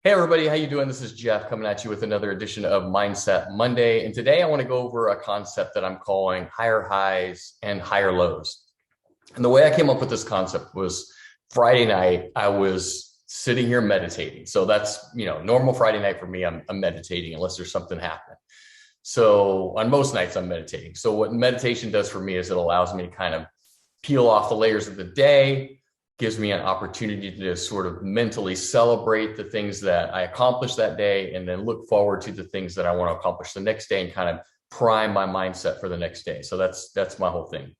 Hey everybody, how you doing? This is Jeff coming at you with another edition of Mindset Monday. And today I want to go over a concept that I'm calling higher highs and higher lows. And the way I came up with this concept was Friday night, I was sitting here meditating. So that's, normal Friday night for me, I'm meditating unless there's something happening. So on most nights I'm meditating. So what meditation does for me is it allows me to kind of peel off the layers of the day, gives me an opportunity to sort of mentally celebrate the things that I accomplished that day and then look forward to the things that I want to accomplish the next day and kind of prime my mindset for the next day. So that's my whole thing.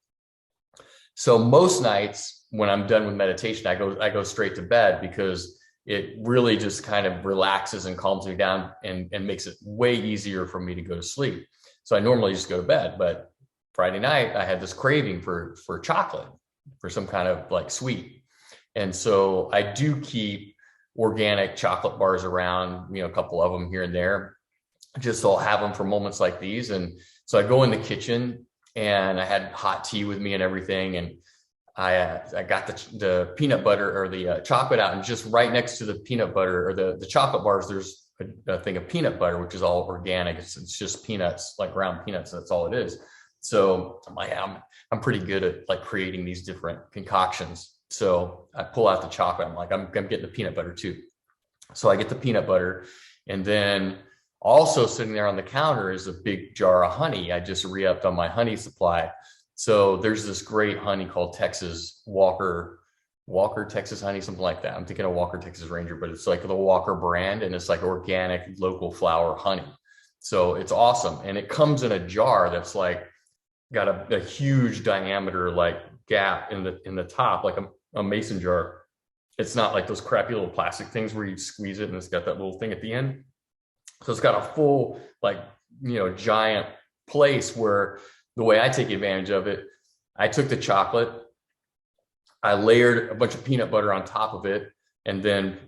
So most nights when I'm done with meditation, I go straight to bed because it really just kind of relaxes and calms me down and makes it way easier for me to go to sleep. So I normally just go to bed, but Friday night I had this craving for chocolate, for some kind of like sweet. And so I do keep organic chocolate bars around, a couple of them here and there, just so I'll have them for moments like these. And so I go in the kitchen and I had hot tea with me and everything. And I got the peanut butter or the chocolate out, and just right next to the peanut butter or the chocolate bars, there's a thing of peanut butter, which is all organic. It's just peanuts, like ground peanuts. That's all it is. So I'm like, I'm pretty good at like creating these different concoctions. So I pull out the chocolate. I'm like, I'm getting the peanut butter too. So I get the peanut butter, and then also sitting there on the counter is a big jar of honey. I just re-upped on my honey supply. So there's this great honey called Texas Walker Texas honey, something like that. I'm thinking of Walker Texas Ranger, but it's like the Walker brand, and it's like organic local flower honey. So it's awesome. And it comes in a jar that's like got a huge diameter, like gap in the top, like a mason jar. It's not like those crappy little plastic things where you squeeze it and it's got that little thing at the end. So it's got a full, like, giant place where the way I take advantage of it, I took the chocolate, I layered a bunch of peanut butter on top of it, and then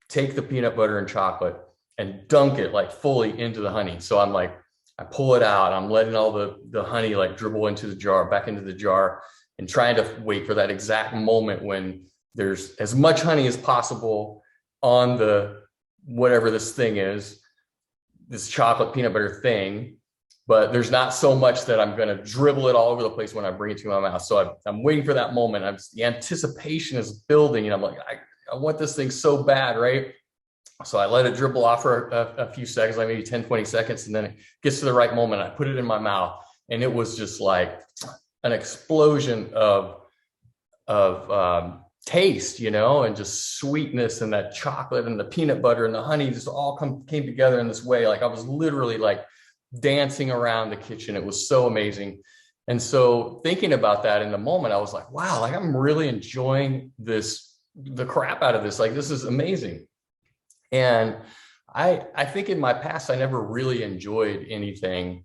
take the peanut butter and chocolate and dunk it like fully into the honey. So I'm like, I pull it out, I'm letting all the honey like dribble into the jar, back into the jar, and trying to wait for that exact moment when there's as much honey as possible on the whatever this thing is, this chocolate peanut butter thing, but there's not so much that I'm going to dribble it all over the place when I bring it to my mouth. So I'm waiting for that moment. The anticipation is building, and I'm like, I want this thing so bad, right? So I let it dribble off for a few seconds, like maybe 10, 20 seconds. And then it gets to the right moment. I put it in my mouth, and it was just like an explosion of taste, and just sweetness, and that chocolate and the peanut butter and the honey just all came together in this way. Like I was literally like dancing around the kitchen. It was so amazing. And so thinking about that in the moment, I was like, wow, like I'm really enjoying the crap out of this. Like, this is amazing. And I think in my past, I never really enjoyed anything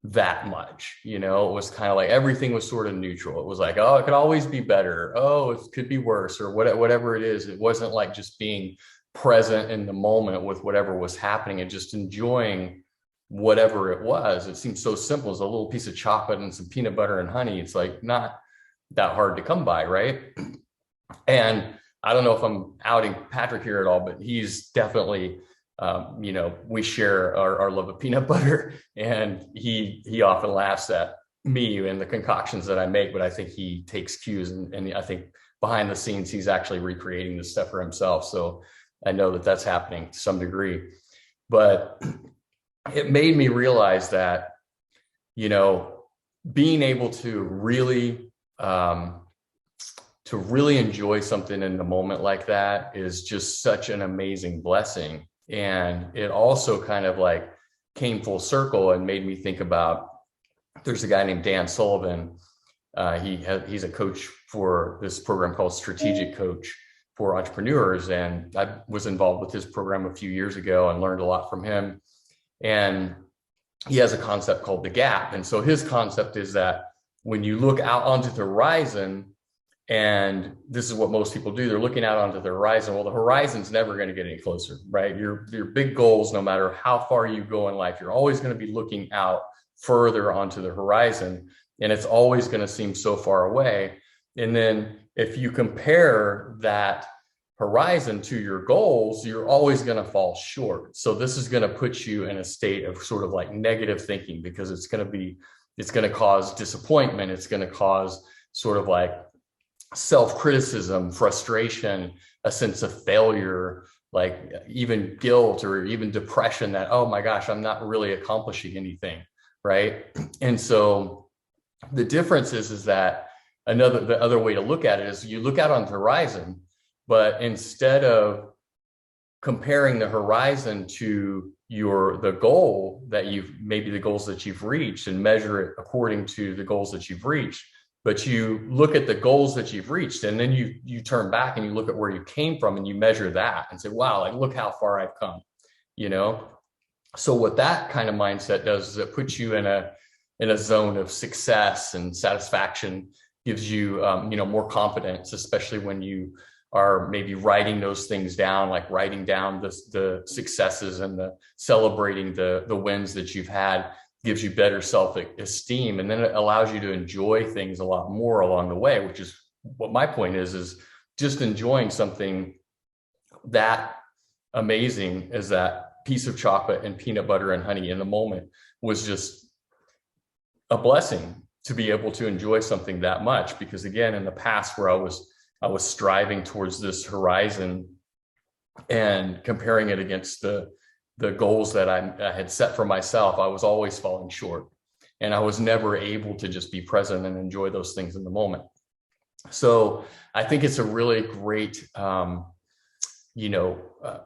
that much. It was kind of like everything was sort of neutral. It was like, oh, it could always be better. Oh, it could be worse, or whatever it is. It wasn't like just being present in the moment with whatever was happening and just enjoying whatever it was. It seemed so simple. It's a little piece of chocolate and some peanut butter and honey. It's like not that hard to come by, right? And I don't know if I'm outing Patrick here at all, but he's definitely, we share our love of peanut butter, and he often laughs at me and the concoctions that I make, but I think he takes cues, and I think behind the scenes, he's actually recreating this stuff for himself. So I know that that's happening to some degree, but it made me realize that, being able to really enjoy something in the moment like that is just such an amazing blessing. And it also kind of like came full circle and made me think about, there's a guy named Dan Sullivan. He's a coach for this program called Strategic Coach for Entrepreneurs. And I was involved with his program a few years ago and learned a lot from him. And he has a concept called the gap. And so his concept is that when you look out onto the horizon, and this is what most people do, they're looking out onto the horizon. Well, the horizon's never going to get any closer, right? Your big goals, no matter how far you go in life, you're always going to be looking out further onto the horizon, and it's always going to seem so far away. And then if you compare that horizon to your goals, you're always going to fall short. So this is going to put you in a state of sort of like negative thinking, because it's going to cause disappointment. It's going to cause sort of like self-criticism, frustration, a sense of failure, like even guilt or even depression that, oh my gosh, I'm not really accomplishing anything, right? And so the difference is that the other way to look at it is you look out on the horizon, but instead of comparing the horizon to the goal that maybe the goals that you've reached, and measure it according to the goals that you've reached, but you look at the goals that you've reached, and then you turn back and you look at where you came from and you measure that and say, wow, like look how far I've come, you know? So what that kind of mindset does is it puts you in a zone of success and satisfaction, gives you, more confidence, especially when you are maybe writing those things down, like writing down the successes and celebrating the wins that you've had, gives you better self-esteem. And then it allows you to enjoy things a lot more along the way, which is what my point is just enjoying something that amazing as that piece of chocolate and peanut butter and honey in the moment was just a blessing to be able to enjoy something that much. Because again, in the past where I was striving towards this horizon and comparing it against the goals that I had set for myself, I was always falling short, and I was never able to just be present and enjoy those things in the moment. So I think it's a really great,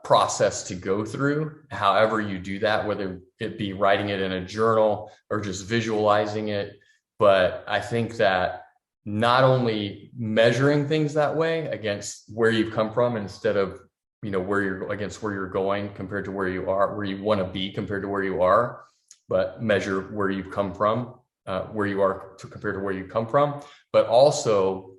process to go through. However you do that, whether it be writing it in a journal or just visualizing it. But I think that not only measuring things that way against where you've come from, instead of, where you're going compared to where you are, where you want to be compared to where you are, but measure where you've come from, where you are compared to where you come from, but also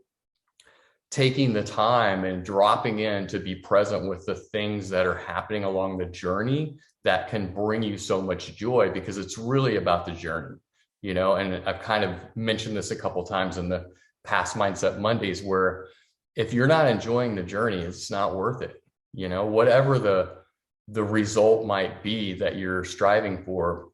taking the time and dropping in to be present with the things that are happening along the journey that can bring you so much joy, because it's really about the journey, and I've kind of mentioned this a couple of times in the past Mindset Mondays, where if you're not enjoying the journey, it's not worth it. Whatever the result might be that you're striving for,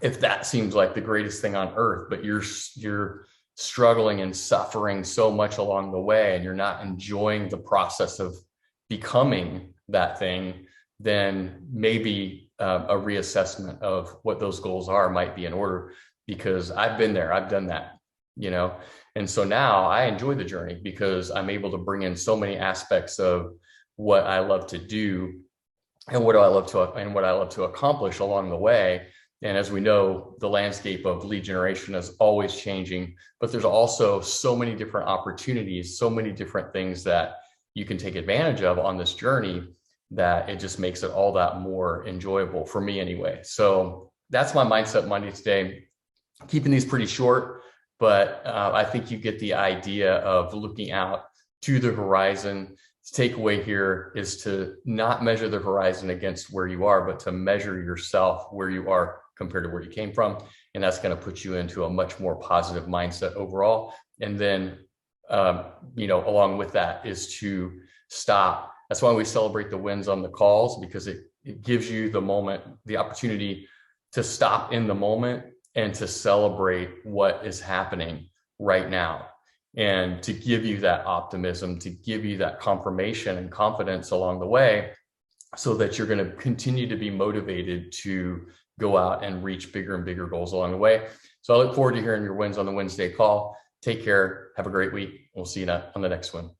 if that seems like the greatest thing on earth, but you're struggling and suffering so much along the way, and you're not enjoying the process of becoming that thing, then maybe a reassessment of what those goals are might be in order. Because I've been there, I've done that, and so now I enjoy the journey because I'm able to bring in so many aspects of what I love to do and what I love to accomplish along the way. And as we know, the landscape of lead generation is always changing, but there's also so many different opportunities, so many different things that you can take advantage of on this journey, that it just makes it all that more enjoyable for me anyway. So that's my Mindset Monday today. Keeping these pretty short, but I think you get the idea of looking out to the horizon. The takeaway here is to not measure the horizon against where you are, but to measure yourself where you are compared to where you came from. And that's going to put you into a much more positive mindset overall. And then, along with that is to stop. That's why we celebrate the wins on the calls, because it gives you the opportunity to stop in the moment and to celebrate what is happening right now, and to give you that optimism, to give you that confirmation and confidence along the way, so that you're going to continue to be motivated to go out and reach bigger and bigger goals along the way. So I look forward to hearing your wins on the Wednesday call. Take care. Have a great week. We'll see you on the next one.